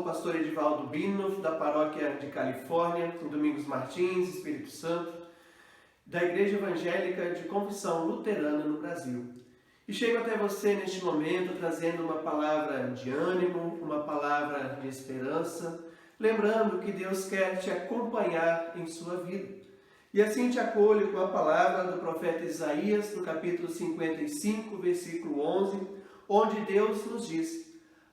sou o pastor Edivaldo Bino, da paróquia de Califórnia, em Domingos Martins, Espírito Santo, da Igreja Evangélica de Confissão Luterana no Brasil. E chego até você neste momento trazendo uma palavra de ânimo, uma palavra de esperança, lembrando que Deus quer te acompanhar em sua vida. E assim te acolho com a palavra do profeta Isaías, no capítulo 55, versículo 11, onde Deus nos diz: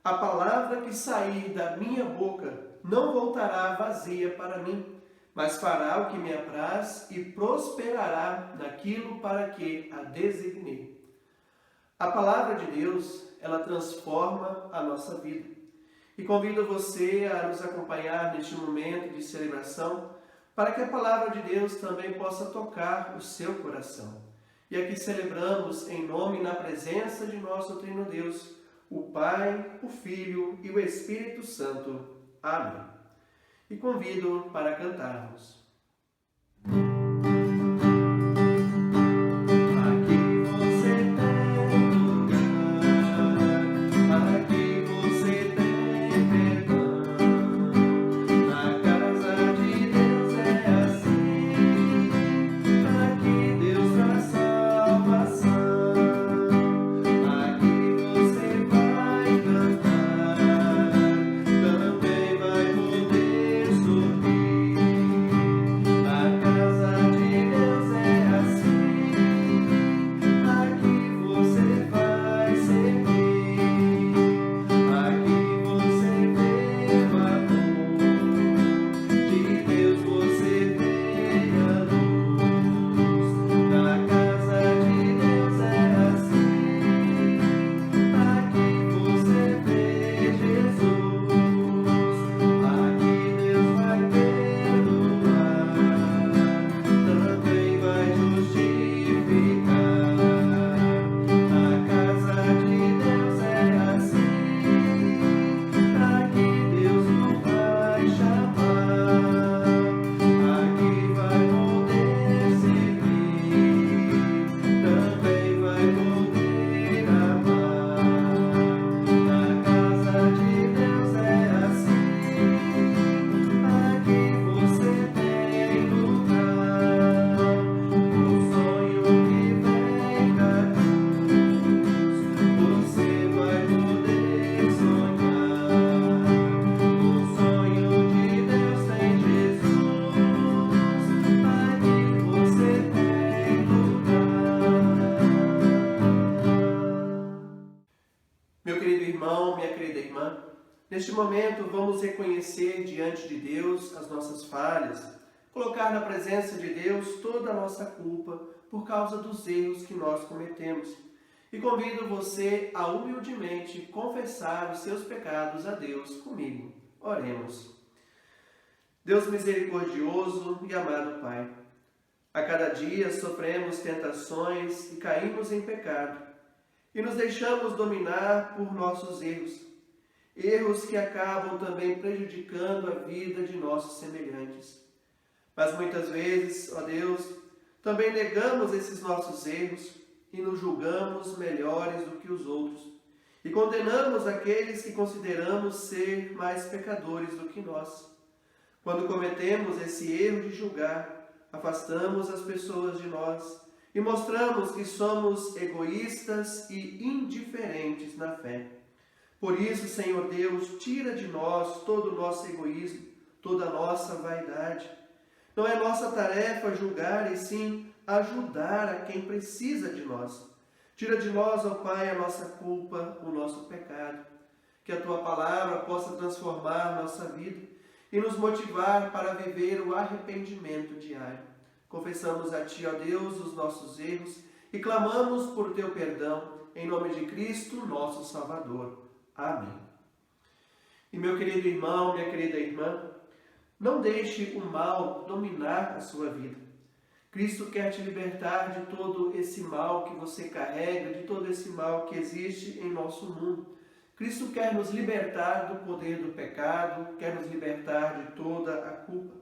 a palavra que sair da minha boca não voltará vazia para mim, mas fará o que me apraz e prosperará naquilo para que a designei. A palavra de Deus, ela transforma a nossa vida. E convido você a nos acompanhar neste momento de celebração, para que a palavra de Deus também possa tocar o seu coração. E aqui celebramos em nome e na presença de nosso Trino Deus, o Pai, o Filho e o Espírito Santo. Amém. E convido para cantarmos. Meu querido irmão, minha querida irmã, neste momento vamos reconhecer diante de Deus as nossas falhas, colocar na presença de Deus toda a nossa culpa por causa dos erros que nós cometemos. E convido você a humildemente confessar os seus pecados a Deus comigo. Oremos. Deus misericordioso e amado Pai, a cada dia sofremos tentações e caímos em pecado, e nos deixamos dominar por nossos erros, erros que acabam também prejudicando a vida de nossos semelhantes. Mas muitas vezes, ó Deus, também negamos esses nossos erros e nos julgamos melhores do que os outros, e condenamos aqueles que consideramos ser mais pecadores do que nós. Quando cometemos esse erro de julgar, afastamos as pessoas de nós, e mostramos que somos egoístas e indiferentes na fé. Por isso, Senhor Deus, tira de nós todo o nosso egoísmo, toda a nossa vaidade. Não é nossa tarefa julgar, e sim ajudar a quem precisa de nós. Tira de nós, ó Pai, a nossa culpa, o nosso pecado. Que a Tua palavra possa transformar nossa vida e nos motivar para viver o arrependimento diário. Confessamos a Ti, ó Deus, os nossos erros e clamamos por Teu perdão, em nome de Cristo, nosso Salvador. Amém. E meu querido irmão, minha querida irmã, não deixe o mal dominar a sua vida. Cristo quer te libertar de todo esse mal que você carrega, de todo esse mal que existe em nosso mundo. Cristo quer nos libertar do poder do pecado, quer nos libertar de toda a culpa.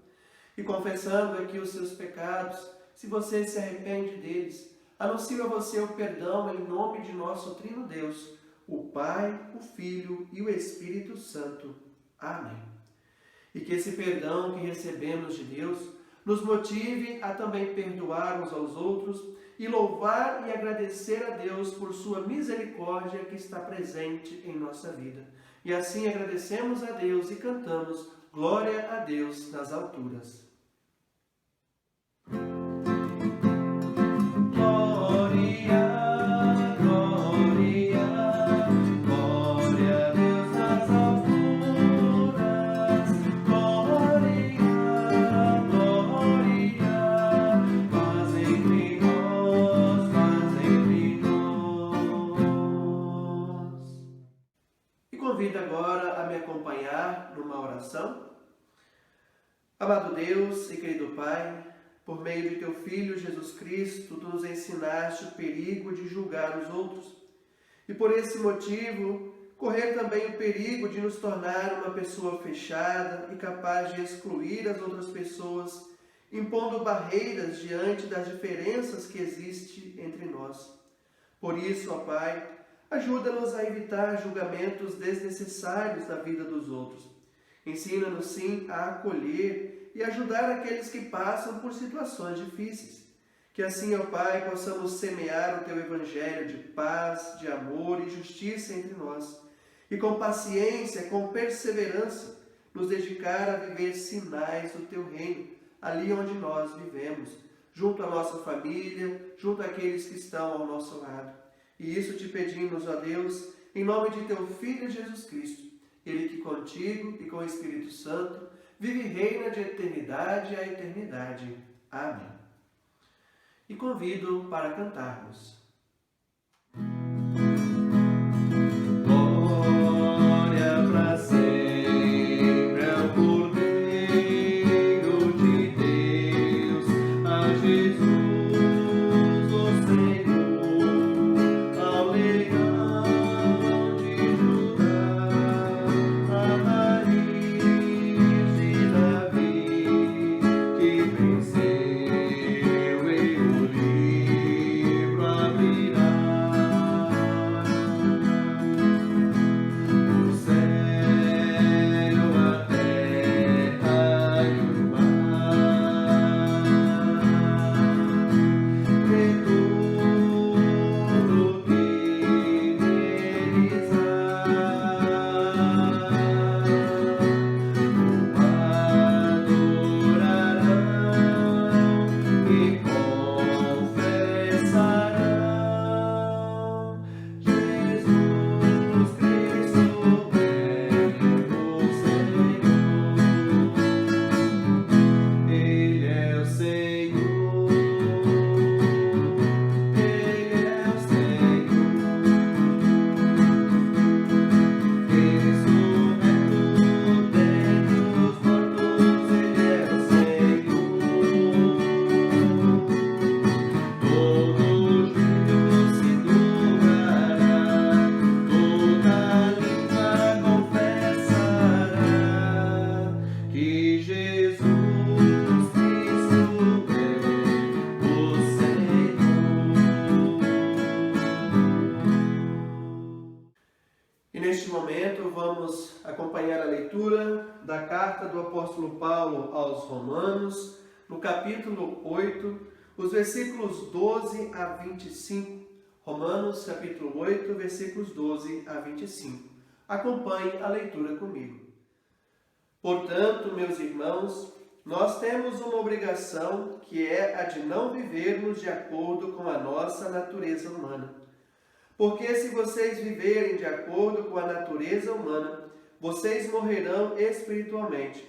E confessando aqui os seus pecados, se você se arrepende deles, anuncio a você o perdão em nome de nosso Trino Deus, o Pai, o Filho e o Espírito Santo. Amém. E que esse perdão que recebemos de Deus nos motive a também perdoar uns aos outros e louvar e agradecer a Deus por sua misericórdia que está presente em nossa vida. E assim agradecemos a Deus e cantamos Glória a Deus nas alturas. Convido agora a me acompanhar numa oração. Amado Deus e querido Pai, por meio de Teu Filho Jesus Cristo, Tu nos ensinaste o perigo de julgar os outros. E por esse motivo, correr também o perigo de nos tornar uma pessoa fechada e capaz de excluir as outras pessoas, impondo barreiras diante das diferenças que existem entre nós. Por isso, ó Pai, ajuda-nos a evitar julgamentos desnecessários da vida dos outros. Ensina-nos, sim, a acolher e ajudar aqueles que passam por situações difíceis. Que assim, ó Pai, possamos semear o Teu Evangelho de paz, de amor e justiça entre nós. E com paciência, com perseverança, nos dedicar a viver sinais do Teu reino, ali onde nós vivemos, junto à nossa família, junto àqueles que estão ao nosso lado. E isso te pedimos, ó Deus, em nome de Teu Filho Jesus Cristo, Ele que contigo e com o Espírito Santo vive e reina de eternidade a eternidade. Amém. E convido para cantarmos. Glória para sempre ao Cordeiro de Deus, a Jesus. Neste momento, vamos acompanhar a leitura da carta do apóstolo Paulo aos Romanos, no capítulo 8, os versículos 12 a 25. Romanos, capítulo 8, versículos 12 a 25. Acompanhe a leitura comigo. Portanto, meus irmãos, nós temos uma obrigação que é a de não vivermos de acordo com a nossa natureza humana. Porque se vocês viverem de acordo com a natureza humana, vocês morrerão espiritualmente.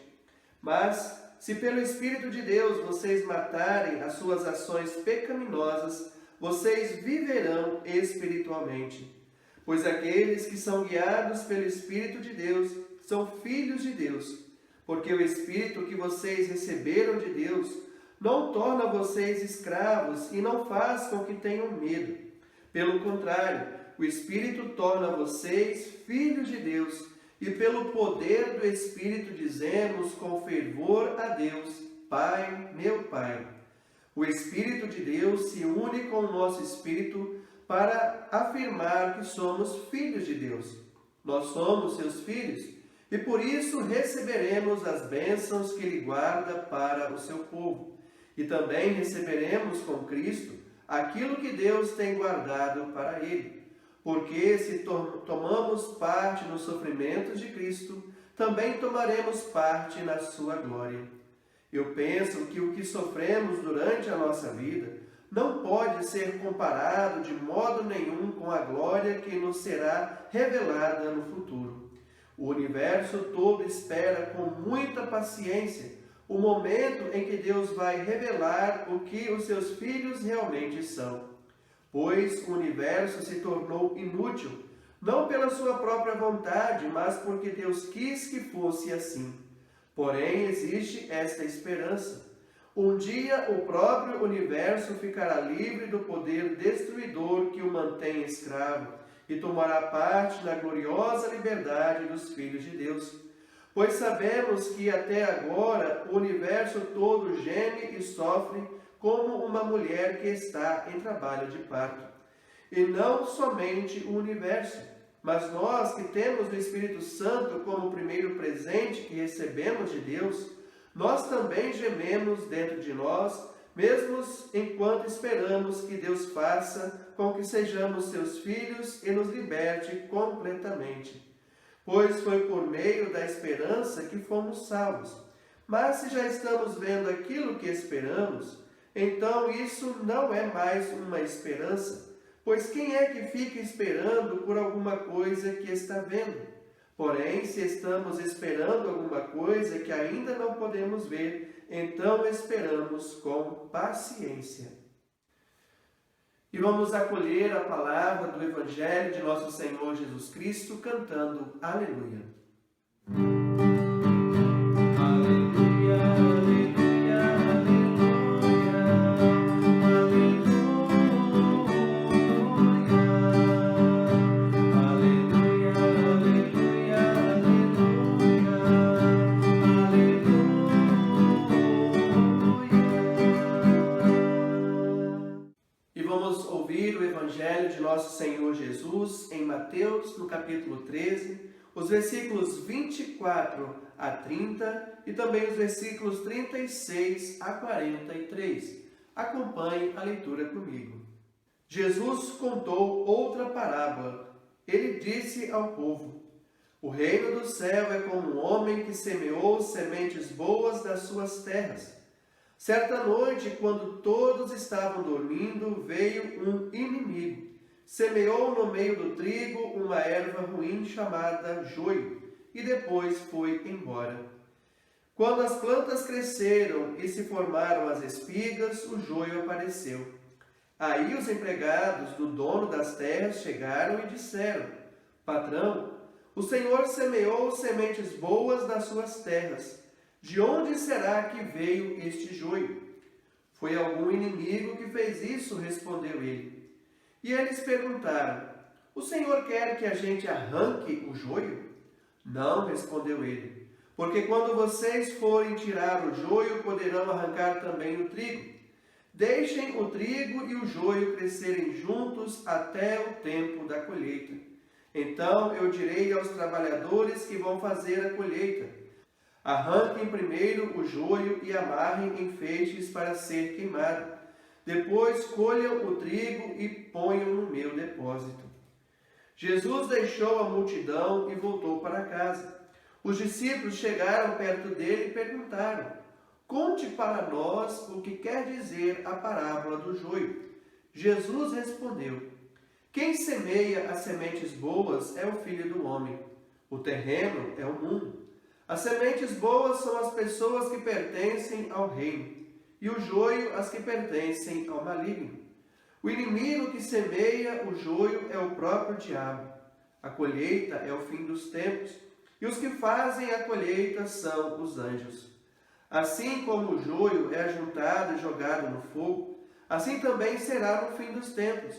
Mas, se pelo Espírito de Deus vocês matarem as suas ações pecaminosas, vocês viverão espiritualmente. Pois aqueles que são guiados pelo Espírito de Deus são filhos de Deus. Porque o Espírito que vocês receberam de Deus não torna vocês escravos e não faz com que tenham medo. Pelo contrário, o Espírito torna vocês filhos de Deus, e pelo poder do Espírito dizemos com fervor a Deus, Pai, meu Pai. O Espírito de Deus se une com o nosso Espírito para afirmar que somos filhos de Deus. Nós somos seus filhos, e por isso receberemos as bênçãos que Ele guarda para o seu povo. E também receberemos com Cristo aquilo que Deus tem guardado para Ele. Porque se tomamos parte nos sofrimentos de Cristo, também tomaremos parte na sua glória. Eu penso que o que sofremos durante a nossa vida não pode ser comparado de modo nenhum com a glória que nos será revelada no futuro. O universo todo espera com muita paciência o momento em que Deus vai revelar o que os seus filhos realmente são. Pois o universo se tornou inútil, não pela sua própria vontade, mas porque Deus quis que fosse assim. Porém, existe esta esperança. Um dia o próprio universo ficará livre do poder destruidor que o mantém escravo e tomará parte na gloriosa liberdade dos filhos de Deus. Pois sabemos que até agora o universo todo geme e sofre como uma mulher que está em trabalho de parto. E não somente o universo, mas nós que temos o Espírito Santo como o primeiro presente que recebemos de Deus, nós também gememos dentro de nós, mesmo enquanto esperamos que Deus faça com que sejamos seus filhos e nos liberte completamente. Pois foi por meio da esperança que fomos salvos. Mas se já estamos vendo aquilo que esperamos, então isso não é mais uma esperança, pois quem é que fica esperando por alguma coisa que está vendo? Porém, se estamos esperando alguma coisa que ainda não podemos ver, então esperamos com paciência. E vamos acolher a palavra do Evangelho de nosso Senhor Jesus Cristo cantando Aleluia. Aleluia, aleluia, aleluia, aleluia, E vamos ouvir o Evangelho de nosso Senhor Jesus em Mateus, no capítulo 13, os versículos 24 a 30 e também os versículos 36 a 43. Acompanhe a leitura comigo. Jesus contou outra parábola. Ele disse ao povo: O reino do céu é como um homem que semeou sementes boas das suas terras. Certa noite, quando todos estavam dormindo, veio um inimigo. Semeou no meio do trigo uma erva ruim chamada joio, e depois foi embora. Quando as plantas cresceram e se formaram as espigas, o joio apareceu. Aí os empregados do dono das terras chegaram e disseram: Patrão, o Senhor semeou sementes boas nas suas terras. De onde será que veio este joio? Foi algum inimigo que fez isso, respondeu ele. E eles perguntaram: O Senhor quer que a gente arranque o joio? Não, respondeu ele, porque quando vocês forem tirar o joio, poderão arrancar também o trigo. Deixem o trigo e o joio crescerem juntos até o tempo da colheita. Então eu direi aos trabalhadores que vão fazer a colheita: Arranquem primeiro o joio e amarrem em feixes para ser queimado. Depois colham o trigo e ponham no meu depósito. Jesus deixou a multidão e voltou para casa. Os discípulos chegaram perto dele e perguntaram: Conte para nós o que quer dizer a parábola do joio. Jesus respondeu: Quem semeia as sementes boas é o Filho do Homem. O terreno é o mundo. As sementes boas são as pessoas que pertencem ao reino, e o joio as que pertencem ao maligno. O inimigo que semeia o joio é o próprio diabo. A colheita é o fim dos tempos, e os que fazem a colheita são os anjos. Assim como o joio é ajuntado e jogado no fogo, assim também será no fim dos tempos.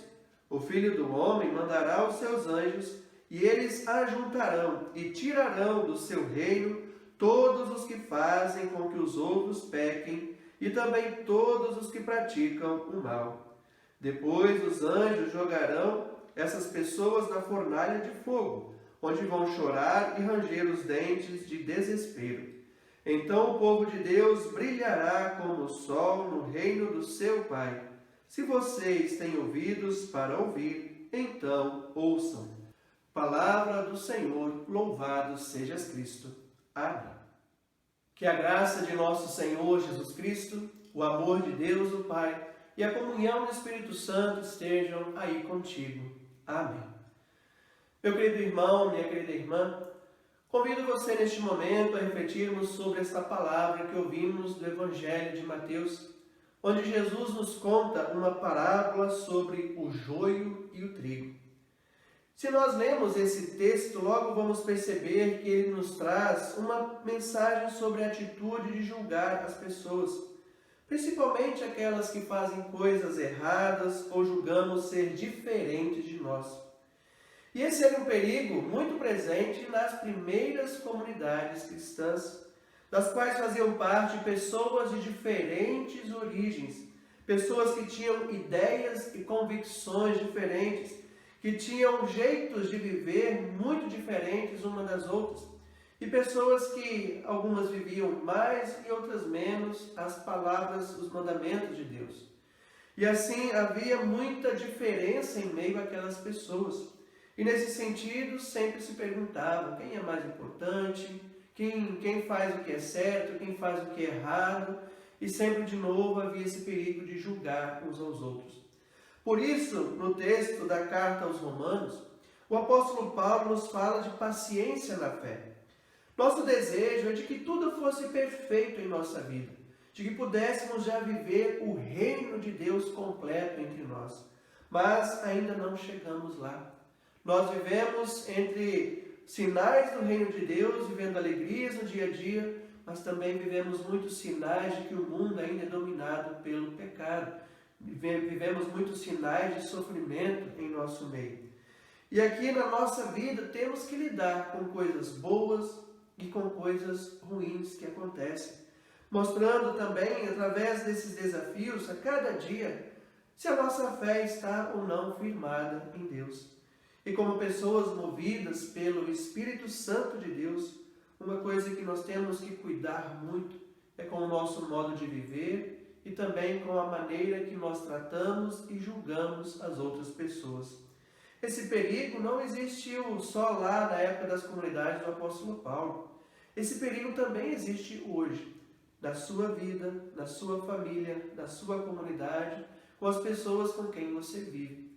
O Filho do Homem mandará os seus anjos, e eles ajuntarão e tirarão do seu reino todos os que fazem com que os outros pequem e também todos os que praticam o mal. Depois os anjos jogarão essas pessoas na fornalha de fogo, onde vão chorar e ranger os dentes de desespero. Então o povo de Deus brilhará como o sol no reino do seu Pai. Se vocês têm ouvidos para ouvir, então ouçam. Palavra do Senhor, louvado sejas Cristo. Amém. Que a graça de nosso Senhor Jesus Cristo, o amor de Deus o Pai e a comunhão do Espírito Santo estejam aí contigo. Amém. Meu querido irmão, minha querida irmã, convido você neste momento a refletirmos sobre esta palavra que ouvimos do Evangelho de Mateus, onde Jesus nos conta uma parábola sobre o joio e o trigo. Se nós lemos esse texto, logo vamos perceber que ele nos traz uma mensagem sobre a atitude de julgar as pessoas, principalmente aquelas que fazem coisas erradas ou julgamos ser diferentes de nós. E esse era um perigo muito presente nas primeiras comunidades cristãs, das quais faziam parte pessoas de diferentes origens, pessoas que tinham ideias e convicções diferentes, que tinham jeitos de viver muito diferentes umas das outras, e pessoas que algumas viviam mais e outras menos as palavras, os mandamentos de Deus. E assim havia muita diferença em meio àquelas pessoas. E nesse sentido sempre se perguntavam quem é mais importante, quem faz o que é certo, quem faz o que é errado, e sempre de novo havia esse perigo de julgar uns aos outros. Por isso, no texto da carta aos Romanos, o apóstolo Paulo nos fala de paciência na fé. Nosso desejo é de que tudo fosse perfeito em nossa vida, de que pudéssemos já viver o reino de Deus completo entre nós, mas ainda não chegamos lá. Nós vivemos entre sinais do reino de Deus, vivendo alegrias no dia a dia, mas também vivemos muitos sinais de que o mundo ainda é dominado pelo pecado. Vivemos muitos sinais de sofrimento em nosso meio. E aqui na nossa vida temos que lidar com coisas boas e com coisas ruins que acontecem, mostrando também, através desses desafios, a cada dia, se a nossa fé está ou não firmada em Deus. E como pessoas movidas pelo Espírito Santo de Deus, uma coisa que nós temos que cuidar muito é com o nosso modo de viver e também com a maneira que nós tratamos e julgamos as outras pessoas. Esse perigo não existiu só lá na época das comunidades do apóstolo Paulo. Esse perigo também existe hoje, na sua vida, na sua família, na sua comunidade, com as pessoas com quem você vive.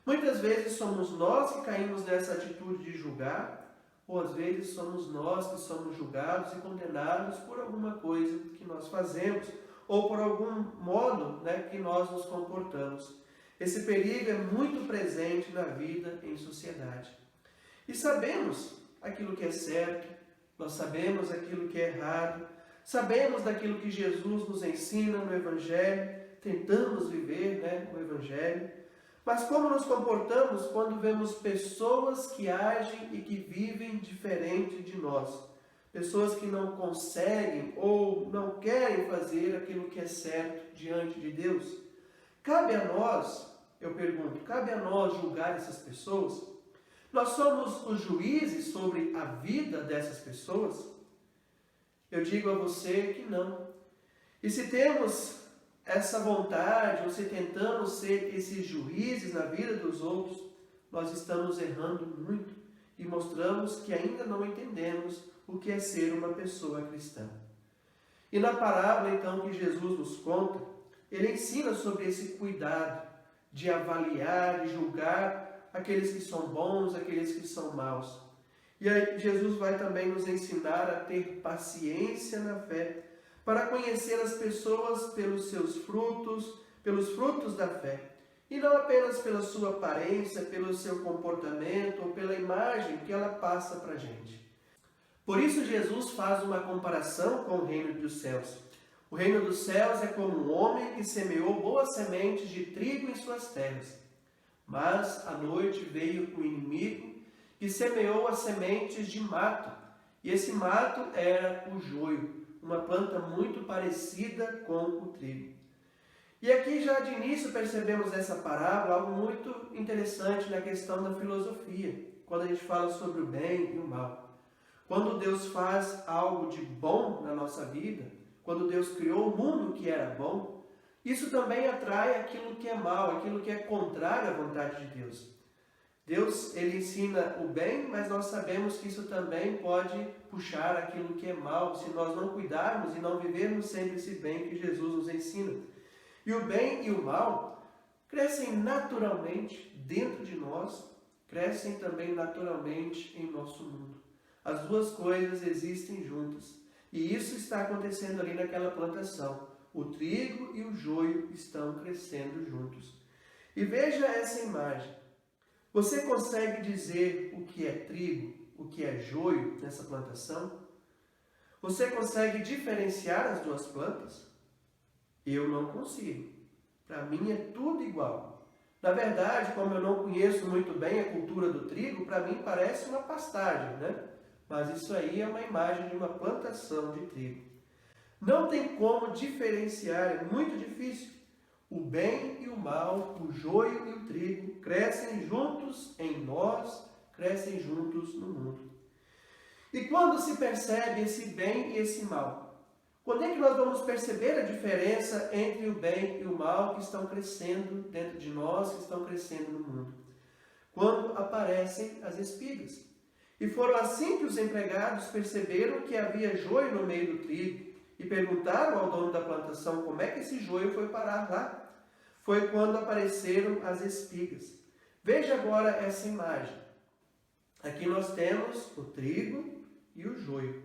Muitas vezes somos nós que caímos nessa atitude de julgar, ou às vezes somos nós que somos julgados e condenados por alguma coisa que nós fazemos, ou por algum modo, que nós nos comportamos. Esse perigo é muito presente na vida em sociedade. E sabemos aquilo que é certo, nós sabemos aquilo que é errado, sabemos daquilo que Jesus nos ensina no Evangelho, tentamos viver o Evangelho, mas como nos comportamos quando vemos pessoas que agem e que vivem diferente de nós? Pessoas que não conseguem ou não querem fazer aquilo que é certo diante de Deus. Cabe a nós, eu pergunto, cabe a nós julgar essas pessoas? Nós somos os juízes sobre a vida dessas pessoas? Eu digo a você que não. E se temos essa vontade, ou se tentamos ser esses juízes na vida dos outros, nós estamos errando muito e mostramos que ainda não entendemos o que é ser uma pessoa cristã. E na parábola, então, que Jesus nos conta, ele ensina sobre esse cuidado de avaliar, de julgar aqueles que são bons, aqueles que são maus. E aí Jesus vai também nos ensinar a ter paciência na fé, para conhecer as pessoas pelos seus frutos, pelos frutos da fé, e não apenas pela sua aparência, pelo seu comportamento ou pela imagem que ela passa para a gente. Por isso Jesus faz uma comparação com o reino dos céus. O reino dos céus é como um homem que semeou boas sementes de trigo em suas terras. Mas à noite veio o inimigo que semeou as sementes de mato, e esse mato era o joio, uma planta muito parecida com o trigo. E aqui já de início percebemos nessa parábola algo muito interessante na questão da filosofia. quando a gente fala sobre o bem e o mal. Quando Deus faz algo de bom na nossa vida, quando Deus criou o mundo que era bom, isso também atrai aquilo que é mal, aquilo que é contrário à vontade de Deus. Deus, ele ensina o bem, mas nós sabemos que isso também pode puxar aquilo que é mal, se nós não cuidarmos e não vivermos sempre esse bem que Jesus nos ensina. E o bem e o mal crescem naturalmente dentro de nós, crescem também naturalmente em nosso mundo. As duas coisas existem juntas. E isso está acontecendo ali naquela plantação. O trigo e o joio estão crescendo juntos. E veja essa imagem. Você consegue dizer o que é trigo, o que é joio nessa plantação? Você consegue diferenciar as duas plantas? Eu não consigo. Para mim é tudo igual. Na verdade, como eu não conheço muito bem a cultura do trigo, para mim parece uma pastagem, né? Mas isso aí é uma imagem de uma plantação de trigo. Não tem como diferenciar, é muito difícil. O bem e o mal, o joio e o trigo crescem juntos em nós, crescem juntos no mundo. E quando se percebe esse bem e esse mal? Quando é que nós vamos perceber a diferença entre o bem e o mal que estão crescendo dentro de nós, que estão crescendo no mundo? Quando aparecem as espigas. E foram assim que os empregados perceberam que havia joio no meio do trigo e perguntaram ao dono da plantação como é que esse joio foi parar lá. Foi quando apareceram as espigas. Veja agora essa imagem. Aqui nós temos o trigo e o joio.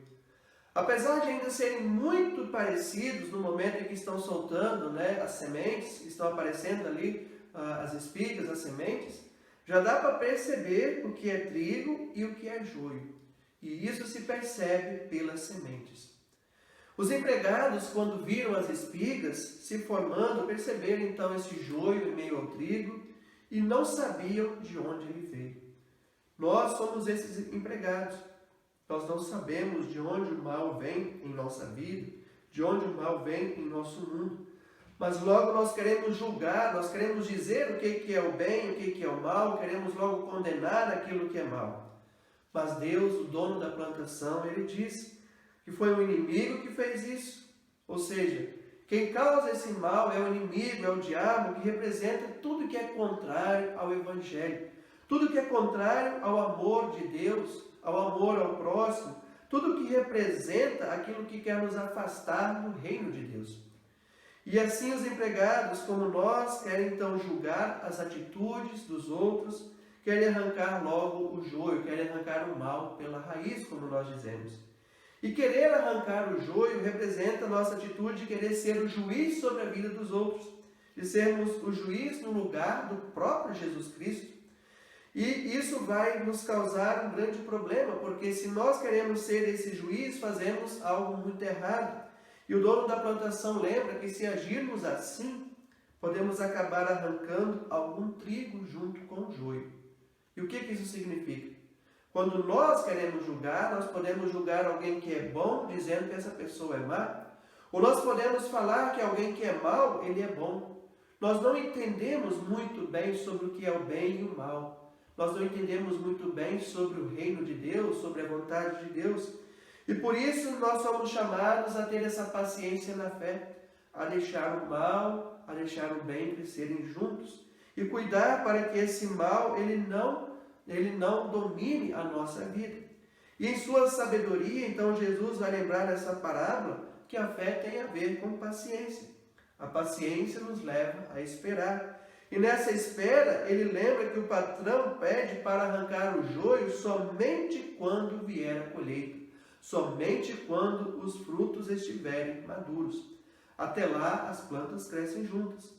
Apesar de ainda serem muito parecidos no momento em que estão soltando, né, as sementes, estão aparecendo ali as espigas, as sementes, já dá para perceber o que é trigo e o que é joio. E isso se percebe pelas sementes. Os empregados, quando viram as espigas se formando, perceberam então esse joio em meio ao trigo e não sabiam de onde ele veio. Nós somos esses empregados. Nós não sabemos de onde o mal vem em nossa vida, de onde o mal vem em nosso mundo. Mas logo nós queremos julgar, nós queremos dizer o que é o bem, o que é o mal, queremos logo condenar aquilo que é mal. Mas Deus, o dono da plantação, ele disse que foi o inimigo que fez isso. Ou seja, quem causa esse mal é o inimigo, é o diabo, que representa tudo que é contrário ao Evangelho. Tudo que é contrário ao amor de Deus, ao amor ao próximo, tudo que representa aquilo que quer nos afastar do reino de Deus. E assim os empregados, como nós, querem então julgar as atitudes dos outros, querem arrancar logo o joio, querem arrancar o mal pela raiz, como nós dizemos. E querer arrancar o joio representa a nossa atitude de querer ser o juiz sobre a vida dos outros, de sermos o juiz no lugar do próprio Jesus Cristo. E isso vai nos causar um grande problema, porque se nós queremos ser esse juiz, fazemos algo muito errado. E o dono da plantação lembra que se agirmos assim, podemos acabar arrancando algum trigo junto com o joio. E o que isso significa? Quando nós queremos julgar, nós podemos julgar alguém que é bom, dizendo que essa pessoa é má. Ou nós podemos falar que alguém que é mau, ele é bom. Nós não entendemos muito bem sobre o que é o bem e o mal. Nós não entendemos muito bem sobre o reino de Deus, sobre a vontade de Deus. E por isso nós somos chamados a ter essa paciência na fé, a deixar o mal, a deixar o bem crescerem juntos. E cuidar para que esse mal ele não domine a nossa vida. E em sua sabedoria, então, Jesus vai lembrar nessa parábola que a fé tem a ver com paciência. A paciência nos leva a esperar. E nessa espera, ele lembra que o patrão pede para arrancar o joio somente quando vier a colheita, somente quando os frutos estiverem maduros. Até lá, as plantas crescem juntas.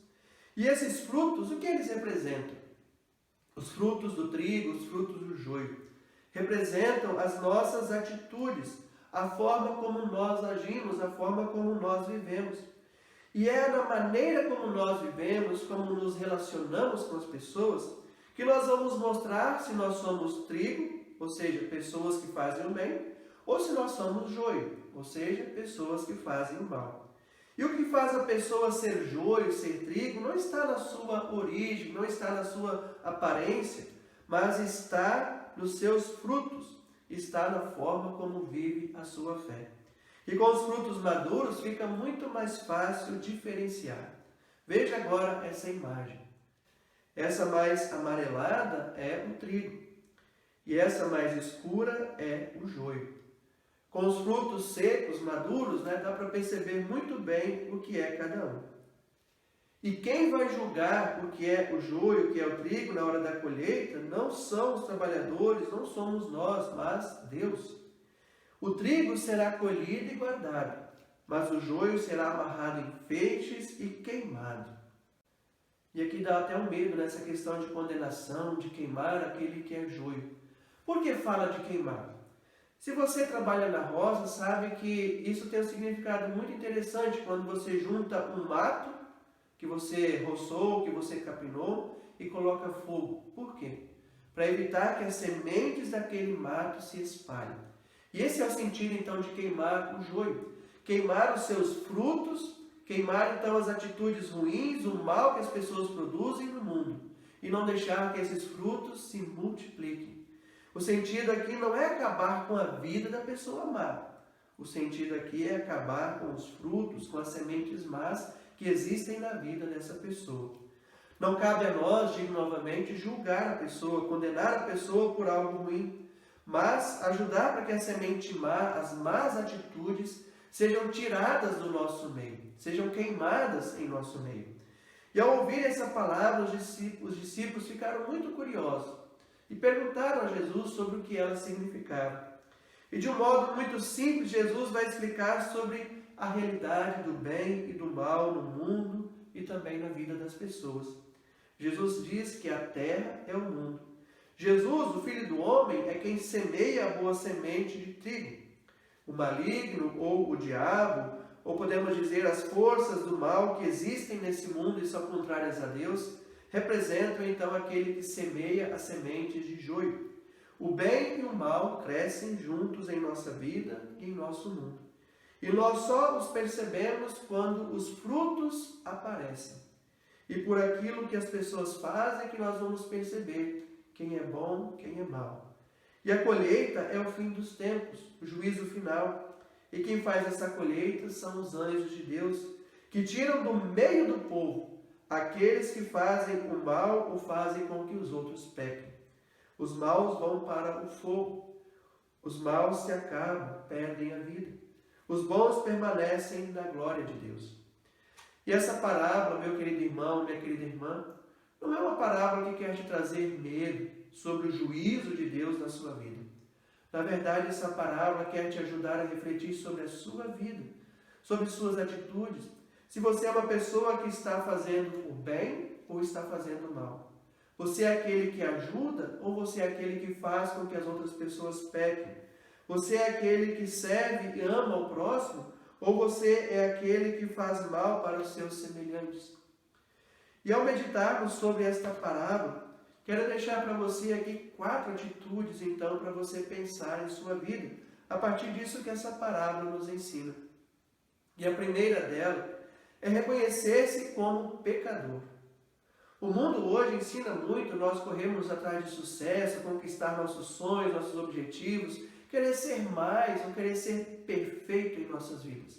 E esses frutos, o que eles representam? Os frutos do trigo, os frutos do joio, representam as nossas atitudes, a forma como nós agimos, a forma como nós vivemos. E é na maneira como nós vivemos, como nos relacionamos com as pessoas, que nós vamos mostrar se nós somos trigo, ou seja, pessoas que fazem o bem, ou se nós somos joio, ou seja, pessoas que fazem o mal. E o que faz a pessoa ser joio, ser trigo, não está na sua origem, não está na sua aparência, mas está nos seus frutos, está na forma como vive a sua fé. E com os frutos maduros fica muito mais fácil diferenciar. Veja agora essa imagem. Essa mais amarelada é o trigo, e essa mais escura é o joio. Com os frutos secos, maduros, dá para perceber muito bem o que é cada um. E quem vai julgar o que é o joio, o que é o trigo na hora da colheita, não são os trabalhadores, não somos nós, mas Deus. O trigo será colhido e guardado, mas o joio será amarrado em feixes e queimado. E aqui dá até um medo nessa questão de condenação, de queimar aquele que é joio. Por que fala de queimar? Se você trabalha na roça, sabe que isso tem um significado muito interessante quando você junta um mato que você roçou, que você capinou e coloca fogo. Por quê? Para evitar que as sementes daquele mato se espalhem. E esse é o sentido então de queimar o joio. Queimar os seus frutos, queimar então as atitudes ruins, o mal que as pessoas produzem no mundo. E não deixar que esses frutos se multipliquem. O sentido aqui não é acabar com a vida da pessoa má. O sentido aqui é acabar com os frutos, com as sementes más que existem na vida dessa pessoa. Não cabe a nós, digo novamente, julgar a pessoa, condenar a pessoa por algo ruim, mas ajudar para que a semente má, as más atitudes, sejam tiradas do nosso meio, sejam queimadas em nosso meio. E ao ouvir essa palavra, os discípulos ficaram muito curiosos e perguntaram a Jesus sobre o que ela significava. E de um modo muito simples, Jesus vai explicar sobre a realidade do bem e do mal no mundo e também na vida das pessoas. Jesus diz que a terra é o mundo. Jesus, o Filho do Homem, é quem semeia a boa semente de trigo. O maligno ou o diabo, ou podemos dizer as forças do mal que existem nesse mundo e são contrárias a Deus, representam então aquele que semeia as sementes de joio. O bem e o mal crescem juntos em nossa vida e em nosso mundo. E nós só os percebemos quando os frutos aparecem. E por aquilo que as pessoas fazem que nós vamos perceber quem é bom, quem é mau. E a colheita é o fim dos tempos, o juízo final. E quem faz essa colheita são os anjos de Deus, que tiram do meio do povo aqueles que fazem o mal ou fazem com que os outros pequem. Os maus vão para o fogo. Os maus se acabam, perdem a vida. Os bons permanecem na glória de Deus. E essa parábola, meu querido irmão, minha querida irmã, não é uma parábola que quer te trazer medo sobre o juízo de Deus na sua vida. Na verdade, essa parábola quer te ajudar a refletir sobre a sua vida, sobre suas atitudes. Se você é uma pessoa que está fazendo o bem ou está fazendo o mal. Você é aquele que ajuda ou você é aquele que faz com que as outras pessoas pequem? Você é aquele que serve e ama o próximo ou você é aquele que faz mal para os seus semelhantes? E ao meditarmos sobre esta parábola, quero deixar para você aqui 4 atitudes, então, para você pensar em sua vida, a partir disso que essa parábola nos ensina. E a primeira dela é reconhecer-se como pecador. O mundo hoje ensina muito nós corrermos atrás de sucesso, conquistar nossos sonhos, nossos objetivos, querer ser mais ou querer ser perfeito em nossas vidas.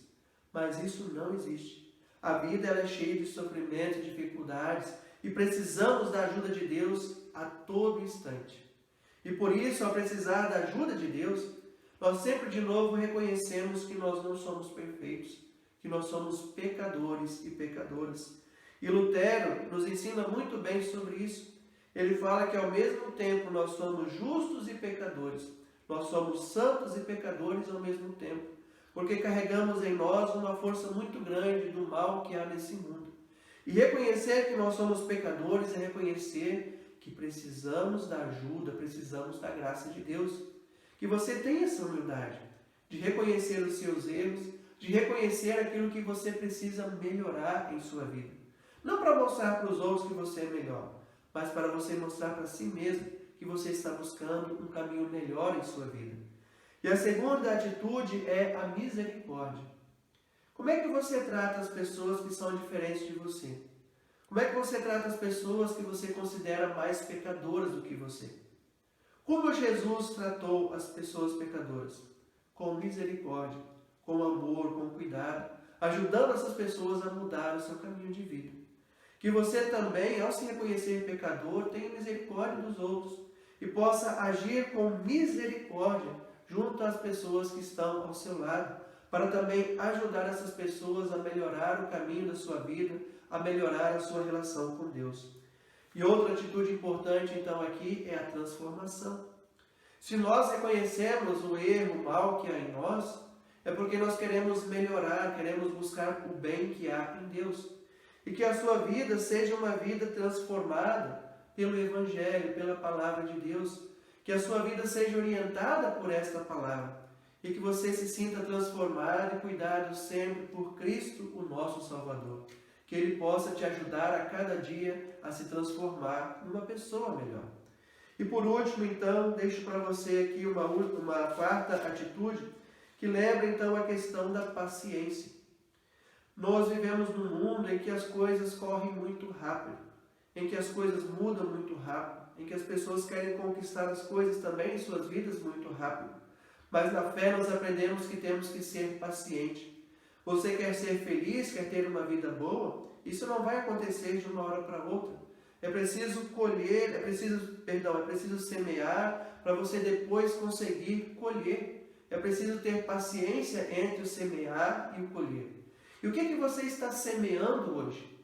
Mas isso não existe. A vida ela é cheia de sofrimentos, dificuldades e precisamos da ajuda de Deus a todo instante. E por isso, ao precisar da ajuda de Deus, nós sempre de novo reconhecemos que nós não somos perfeitos, que nós somos pecadores e pecadoras. E Lutero nos ensina muito bem sobre isso. Ele fala que ao mesmo tempo nós somos justos e pecadores. Nós somos santos e pecadores ao mesmo tempo. Porque carregamos em nós uma força muito grande do mal que há nesse mundo. E reconhecer que nós somos pecadores é reconhecer que precisamos da ajuda, precisamos da graça de Deus. Que você tenha essa humildade de reconhecer os seus erros, de reconhecer aquilo que você precisa melhorar em sua vida. Não para mostrar para os outros que você é melhor, mas para você mostrar para si mesmo que você está buscando um caminho melhor em sua vida. E a segunda atitude é a misericórdia. Como é que você trata as pessoas que são diferentes de você? Como é que você trata as pessoas que você considera mais pecadoras do que você? Como Jesus tratou as pessoas pecadoras? Com misericórdia, com amor, com cuidado, ajudando essas pessoas a mudar o seu caminho de vida. Que você também, ao se reconhecer pecador, tenha misericórdia dos outros e possa agir com misericórdia junto às pessoas que estão ao seu lado, para também ajudar essas pessoas a melhorar o caminho da sua vida, a melhorar a sua relação com Deus. E outra atitude importante, então, aqui é a transformação. Se nós reconhecemos o erro, o mal que há em nós, é porque nós queremos melhorar, queremos buscar o bem que há em Deus. E que a sua vida seja uma vida transformada pelo Evangelho, pela Palavra de Deus. Que a sua vida seja orientada por esta Palavra. E que você se sinta transformado e cuidado sempre por Cristo, o nosso Salvador. Que Ele possa te ajudar a cada dia a se transformar numa pessoa melhor. E por último, então, deixo para você aqui uma quarta atitude, que lembra então a questão da paciência. Nós vivemos num mundo em que as coisas correm muito rápido, em que as coisas mudam muito rápido, em que as pessoas querem conquistar as coisas também em suas vidas muito rápido. Mas na fé nós aprendemos que temos que ser pacientes. Você quer ser feliz, quer ter uma vida boa? Isso não vai acontecer de uma hora para outra. É preciso colher, é preciso semear para você depois conseguir colher. É preciso ter paciência entre o semear e o colher. E o que você está semeando hoje?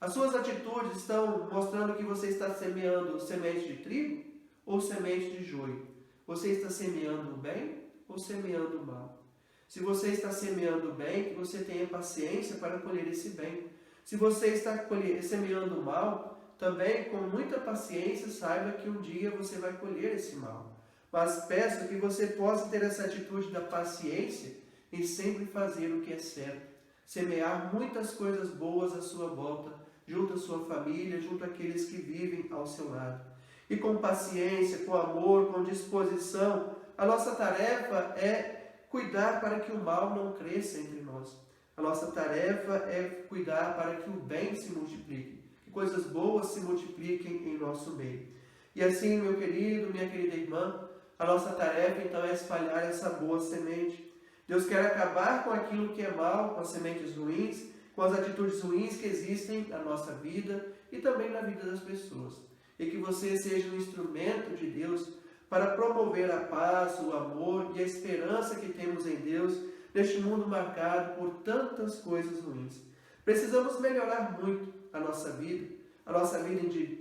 As suas atitudes estão mostrando que você está semeando semente de trigo ou semente de joio? Você está semeando o bem ou semeando o mal? Se você está semeando o bem, que você tenha paciência para colher esse bem. Se você está semeando o mal, também com muita paciência saiba que um dia você vai colher esse mal. Mas peço que você possa ter essa atitude da paciência em sempre fazer o que é certo. Semear muitas coisas boas à sua volta, junto à sua família, junto àqueles que vivem ao seu lado. E com paciência, com amor, com disposição, a nossa tarefa é cuidar para que o mal não cresça entre nós. A nossa tarefa é cuidar para que o bem se multiplique, que coisas boas se multipliquem em nosso meio. E assim, meu querido, minha querida irmã, a nossa tarefa então é espalhar essa boa semente. Deus quer acabar com aquilo que é mal, com as sementes ruins, com as atitudes ruins que existem na nossa vida e também na vida das pessoas. E que você seja um instrumento de Deus para promover a paz, o amor e a esperança que temos em Deus neste mundo marcado por tantas coisas ruins. Precisamos melhorar muito a nossa vida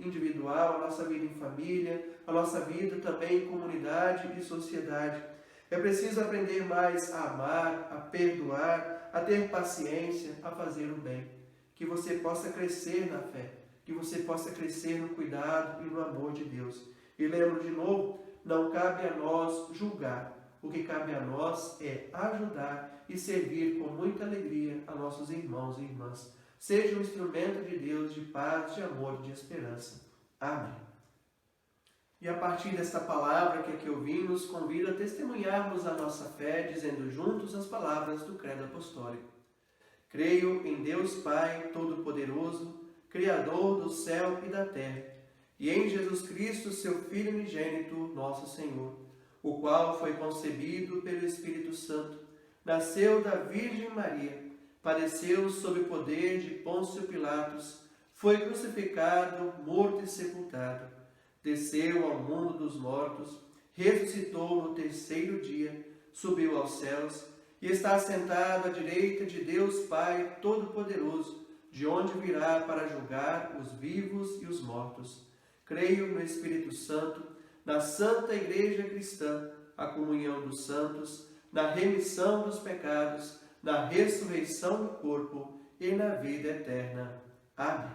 individual, a nossa vida em família, a nossa vida também em comunidade e sociedade. É preciso aprender mais a amar, a perdoar, a ter paciência, a fazer o bem. Que você possa crescer na fé, que você possa crescer no cuidado e no amor de Deus. E lembro de novo, não cabe a nós julgar. O que cabe a nós é ajudar e servir com muita alegria a nossos irmãos e irmãs. Seja um instrumento de Deus de paz, de amor e de esperança. Amém. E a partir desta palavra que aqui ouvimos, convido a testemunharmos a nossa fé, dizendo juntos as palavras do Credo Apostólico. Creio em Deus Pai Todo-Poderoso, Criador do céu e da terra, e em Jesus Cristo, seu Filho unigênito, nosso Senhor, o qual foi concebido pelo Espírito Santo, nasceu da Virgem Maria, padeceu sob o poder de Pôncio Pilatos, foi crucificado, morto e sepultado, desceu ao mundo dos mortos, ressuscitou no terceiro dia, subiu aos céus e está assentado à direita de Deus Pai Todo-Poderoso, de onde virá para julgar os vivos e os mortos. Creio no Espírito Santo, na Santa Igreja Cristã, a comunhão dos santos, na remissão dos pecados, na ressurreição do corpo e na vida eterna. Amém.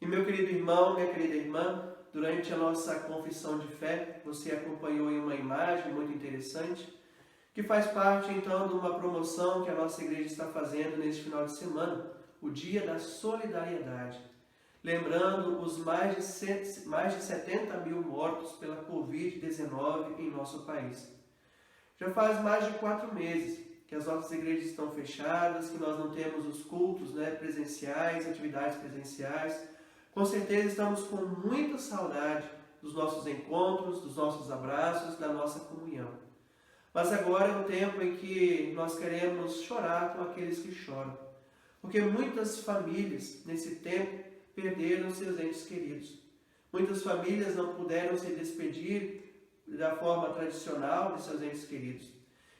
E meu querido irmão, minha querida irmã, durante a nossa confissão de fé, você acompanhou em uma imagem muito interessante, que faz parte então de uma promoção que a nossa igreja está fazendo neste final de semana, o Dia da Solidariedade. Lembrando os mais de 70 mil mortos pela Covid-19 em nosso país. Já faz mais de 4 meses que as nossas igrejas estão fechadas, que nós não temos os cultos, presenciais, atividades presenciais. Com certeza estamos com muita saudade dos nossos encontros, dos nossos abraços, da nossa comunhão. Mas agora é um tempo em que nós queremos chorar com aqueles que choram, porque muitas famílias nesse tempo perderam seus entes queridos. Muitas famílias não puderam se despedir da forma tradicional de seus entes queridos.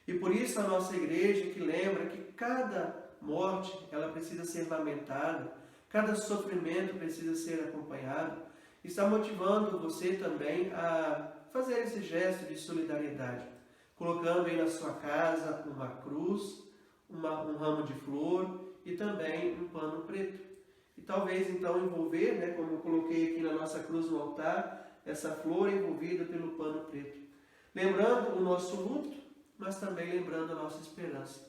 E por isso a nossa igreja que lembra que cada morte ela precisa ser lamentada, cada sofrimento precisa ser acompanhado, está motivando você também a fazer esse gesto de solidariedade, colocando aí na sua casa uma cruz, um ramo de flor e também um pano preto. E talvez então envolver, como eu coloquei aqui na nossa cruz no altar, essa flor envolvida pelo pano preto. Lembrando o nosso luto, mas também lembrando a nossa esperança.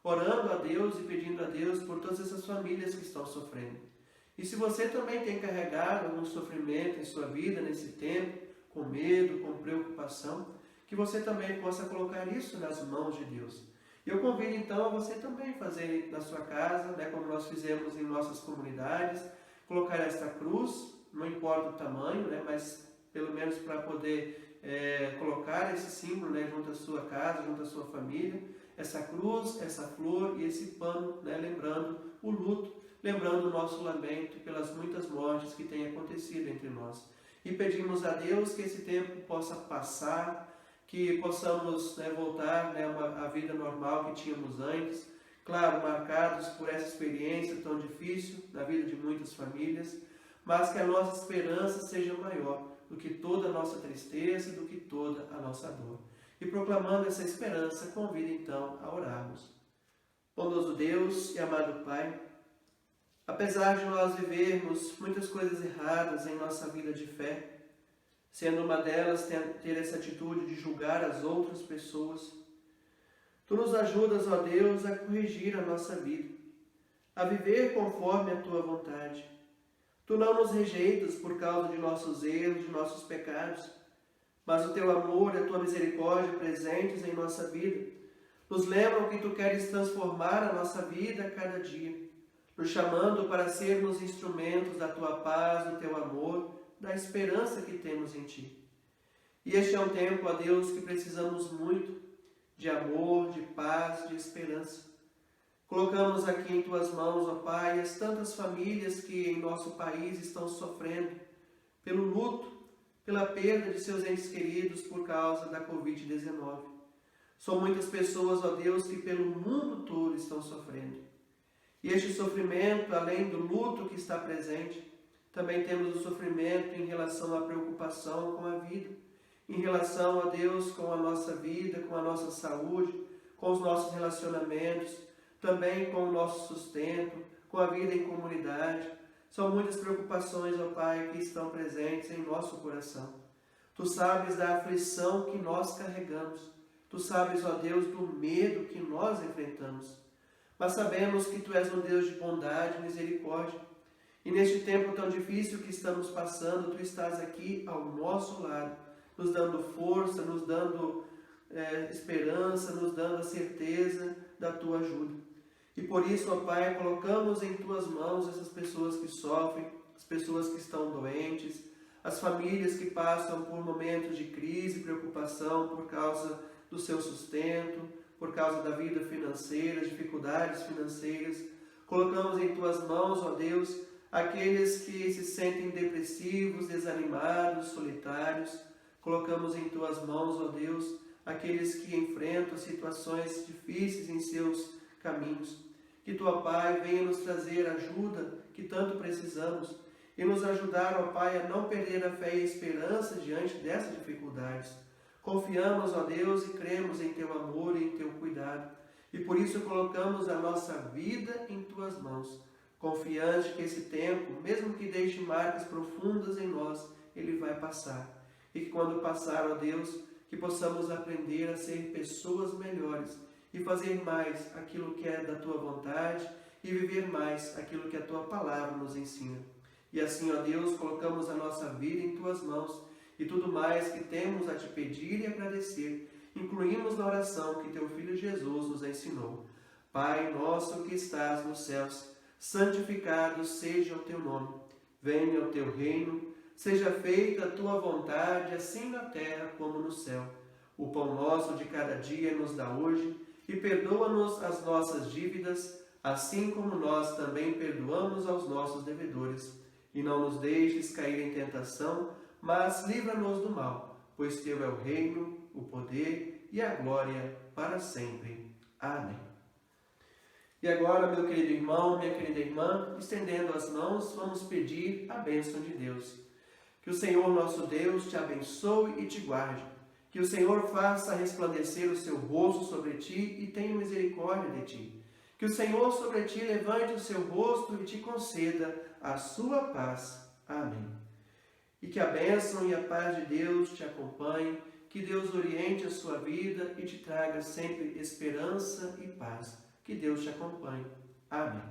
Orando a Deus e pedindo a Deus por todas essas famílias que estão sofrendo. E se você também tem carregado algum sofrimento em sua vida nesse tempo, com medo, com preocupação, que você também possa colocar isso nas mãos de Deus. E eu convido então a você também fazer na sua casa, como nós fizemos em nossas comunidades, colocar esta cruz, não importa o tamanho, mas pelo menos para poder colocar esse símbolo junto à sua casa, junto à sua família, essa cruz, essa flor e esse pano, lembrando o luto, lembrando o nosso lamento pelas muitas mortes que têm acontecido entre nós. E pedimos a Deus que esse tempo possa passar, que possamos voltar à vida normal que tínhamos antes, claro, marcados por essa experiência tão difícil na vida de muitas famílias, mas que a nossa esperança seja maior do que toda a nossa tristeza, do que toda a nossa dor. E proclamando essa esperança, convido então a orarmos. Bondoso Deus e amado Pai, apesar de nós vivermos muitas coisas erradas em nossa vida de fé, sendo uma delas ter essa atitude de julgar as outras pessoas, Tu nos ajudas, ó Deus, a corrigir a nossa vida, a viver conforme a Tua vontade. Tu não nos rejeitas por causa de nossos erros, de nossos pecados, mas o Teu amor e a Tua misericórdia presentes em nossa vida nos lembram que Tu queres transformar a nossa vida a cada dia, nos chamando para sermos instrumentos da Tua paz, do Teu amor, da esperança que temos em Ti. E este é um tempo, ó Deus, que precisamos muito de amor, de paz, de esperança. Colocamos aqui em Tuas mãos, ó Pai, as tantas famílias que em nosso país estão sofrendo pelo luto, pela perda de seus entes queridos por causa da Covid-19. São muitas pessoas, ó Deus, que pelo mundo todo estão sofrendo. E este sofrimento, além do luto que está presente, também temos o sofrimento em relação à preocupação com a vida, em relação a Deus com a nossa vida, com a nossa saúde, com os nossos relacionamentos, também com o nosso sustento, com a vida em comunidade. São muitas preocupações, ó Pai, que estão presentes em nosso coração. Tu sabes da aflição que nós carregamos. Tu sabes, ó Deus, do medo que nós enfrentamos. Mas sabemos que Tu és um Deus de bondade e misericórdia. E neste tempo tão difícil que estamos passando, Tu estás aqui ao nosso lado, nos dando força, nos dando esperança, nos dando a certeza da Tua ajuda. E por isso, ó Pai, colocamos em Tuas mãos essas pessoas que sofrem, as pessoas que estão doentes, as famílias que passam por momentos de crise e preocupação por causa do seu sustento, por causa da vida financeira, dificuldades financeiras. Colocamos em Tuas mãos, ó Deus, aqueles que se sentem depressivos, desanimados, solitários. Colocamos em Tuas mãos, ó Deus, aqueles que enfrentam situações difíceis em seus caminhos. Que Tu, ó Pai, venha nos trazer ajuda que tanto precisamos e nos ajudar, ó Pai, a não perder a fé e a esperança diante dessas dificuldades. Confiamos, ó Deus, e cremos em Teu amor e em Teu cuidado. E por isso colocamos a nossa vida em Tuas mãos, confiante que esse tempo, mesmo que deixe marcas profundas em nós, ele vai passar. E que quando passar, ó Deus, que possamos aprender a ser pessoas melhores e fazer mais aquilo que é da Tua vontade e viver mais aquilo que a Tua palavra nos ensina. E assim, ó Deus, colocamos a nossa vida em Tuas mãos e tudo mais que temos a Te pedir e agradecer. incluímos na oração que teu Filho Jesus nos ensinou. Pai nosso que estás nos céus, santificado seja o teu nome. Venha o teu reino, seja feita a tua vontade, assim na terra como no céu. O pão nosso de cada dia nos dá hoje, e perdoa-nos as nossas dívidas, assim como nós também perdoamos aos nossos devedores. E não nos deixes cair em tentação, mas livra-nos do mal, pois teu é o reino, o poder e a glória para sempre. Amém. E agora, meu querido irmão, minha querida irmã, estendendo as mãos, vamos pedir a bênção de Deus. Que o Senhor nosso Deus te abençoe e te guarde. Que o Senhor faça resplandecer o seu rosto sobre ti e tenha misericórdia de ti. Que o Senhor sobre ti levante o seu rosto e te conceda a sua paz. Amém. E que a bênção e a paz de Deus te acompanhem, que Deus oriente a sua vida e te traga sempre esperança e paz. Que Deus te acompanhe. Amém.